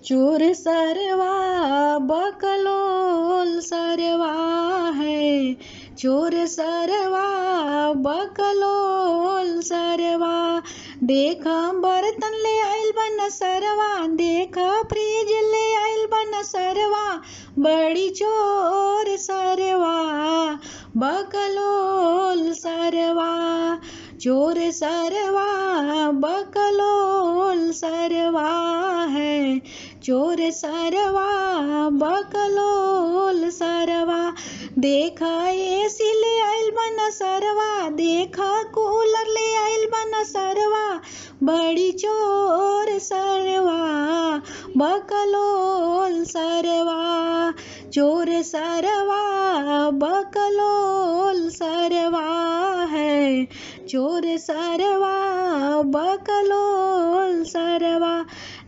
चोर सरवा बकलोल सरवा है, चोर सरवा बकलोल सरवा। देखा बर्तन ले आइल बन सरवा, देखा फ्रिज ले आइल बन सरवा, बड़ी चोर सरवा बकलोल सरवा। चोर सरवा बकलोल सरवा है, चोर सरवा बकलोल सरवा। देखा एसी ले आइल बन सरवा, देखा कूलर ले आइल बन सरवा, बड़ी चोर सरवा बकलोल सरवा। चोर सरवा बकलोल सरवा है, चोर सरवा बकलोल सरवा।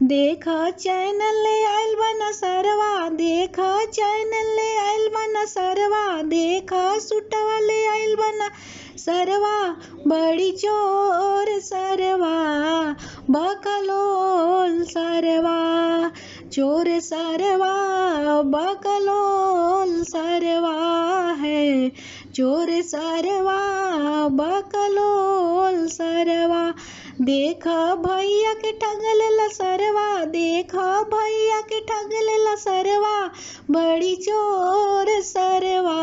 देखा चैनल ले आइल बन सरवा, देखा चैनल ले आइल बन सरवा, देखा सुटवा ले आइल बन सरवा, बड़ी चोर सरवा बकलोल सरवा। चोर सरवा बकलोल सरवा है, चोर सरवा बकलोल सरवा। देखा भैया के ठगलेला सरवा, देखा भैया के ठगलेला सरवा, बड़ी चोर सरवा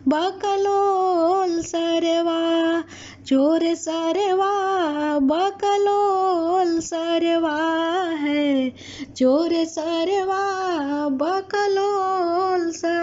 बकलोल सरवा। चोर सरवा बकलोल सरवा है, चोर सरवा बकलोल सरवा।